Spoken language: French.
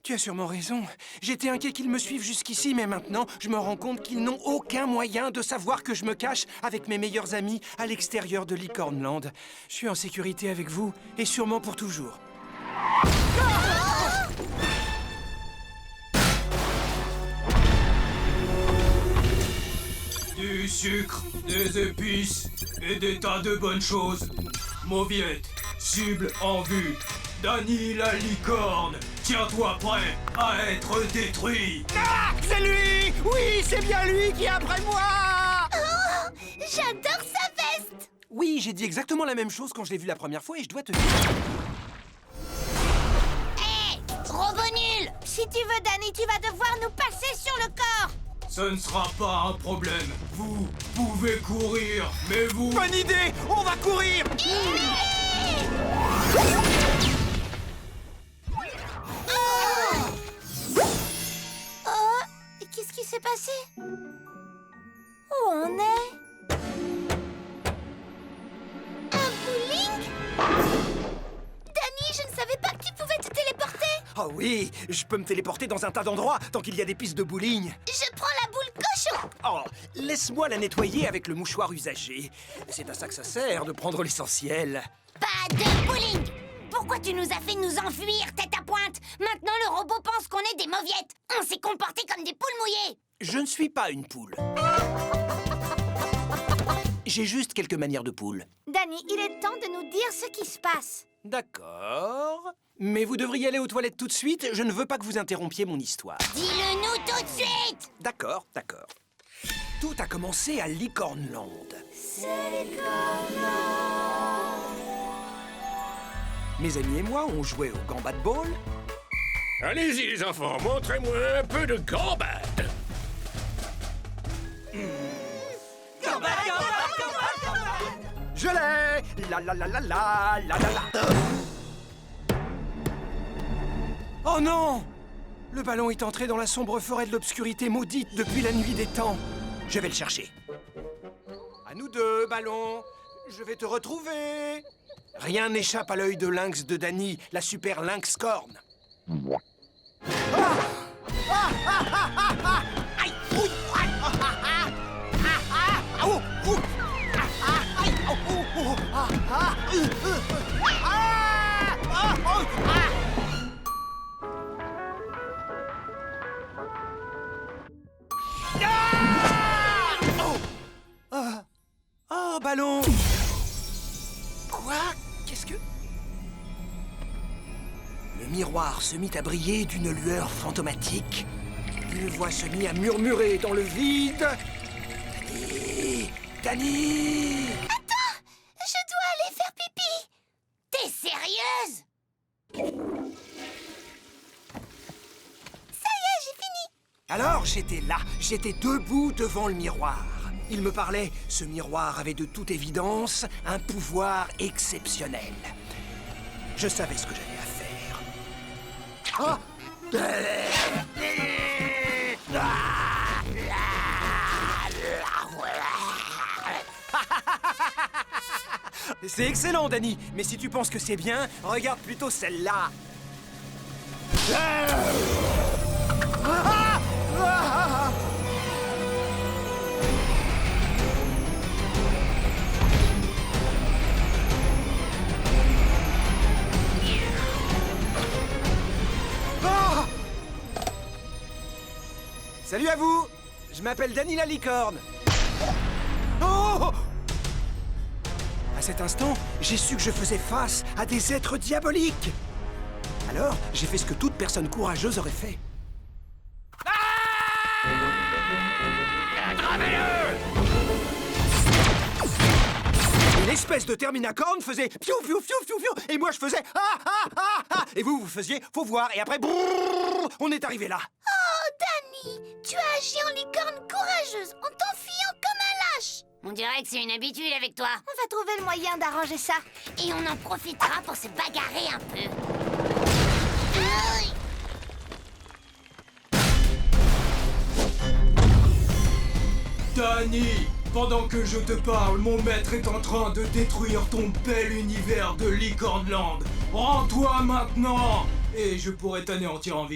Tu as sûrement raison. J'étais inquiet qu'ils me suivent jusqu'ici, mais maintenant, je me rends compte qu'ils n'ont aucun moyen de savoir que je me cache avec mes meilleurs amis à l'extérieur de Licornland. Je suis en sécurité avec vous, et sûrement pour toujours. Du sucre, des épices et des tas de bonnes choses. Mauviette, cible en vue. Danny la licorne, tiens-toi prêt à être détruit. Ah! C'est lui! Oui, c'est bien lui qui est après moi! Oh, j'adore sa veste! Oui, j'ai dit exactement la même chose quand je l'ai vu la première fois et je dois te dire... Hé, robot nul! Si tu veux, Danny, tu vas devoir nous passer sur le corps! Ce ne sera pas un problème. Vous pouvez courir, mais vous... Bonne idée! On va courir! Oh, qu'est-ce qui s'est passé? Où on est? Un bowling? Danny, je ne savais pas que tu pouvais te téléporter! Oh oui, je peux me téléporter dans un tas d'endroits tant qu'il y a des pistes de bowling. Je prends la boule cochon! Oh, laisse-moi la nettoyer avec le mouchoir usagé. C'est à ça que ça sert de prendre l'essentiel. Pas de bowling! Pourquoi tu nous as fait nous enfuir, tête à pointe? Maintenant, le robot pense qu'on est des mauviettes. On s'est comportés comme des poules mouillées. Je ne suis pas une poule. J'ai juste quelques manières de poule. Danny, il est temps de nous dire ce qui se passe. D'accord. Mais vous devriez aller aux toilettes tout de suite. Je ne veux pas que vous interrompiez mon histoire. Dis-le-nous tout de suite! D'accord, d'accord. Tout a commencé à Licornland. Mes amis et moi, on jouait au gambad ball. Allez-y les enfants, montrez-moi un peu de gambade. Je l'ai! La la la la la la la la. Oh non! Le ballon est entré dans la sombre forêt de l'obscurité maudite depuis la nuit des temps. Je vais le chercher. À nous deux, ballon. Je vais te retrouver. Rien n'échappe à l'œil de lynx de Danny, la super lynx corne. Aïe! Ouh! Aïe! Ouh! Ouh! Aïe! Ouh! Ouh! Oh, ballon! Quoi? Qu'est-ce que... Le miroir se mit à briller d'une lueur fantomatique. Une voix se mit à murmurer dans le vide. Danny! Danny! Attends! Je dois aller faire pipi! T'es sérieuse? Ça y est, j'ai fini! Alors j'étais là, j'étais debout devant le miroir. Il me parlait, ce miroir avait de toute évidence un pouvoir exceptionnel. Je savais ce que j'avais à faire. Ah! C'est excellent, Danny, mais si tu penses que c'est bien, regarde plutôt celle-là. Salut à vous! Je m'appelle Danny la licorne. Oh! À cet instant, j'ai su que je faisais face à des êtres diaboliques. Alors, j'ai fait ce que toute personne courageuse aurait fait. Une espèce de Terminacorn faisait piou piou piou piou piou et moi je faisais ah ah ah ah et vous faisiez faut voir et après brrr, on est arrivé là. Oh, Danny! Tu as agi en licorne courageuse en t'enfuyant comme un lâche! On dirait que c'est une habitude avec toi. On va trouver le moyen d'arranger ça. Et on en profitera pour se bagarrer un peu. Aïe! Danny, pendant que je te parle, mon maître est en train de détruire ton bel univers de Licornland. Rends-toi maintenant! et je pourrais t'anéantir en vitesse.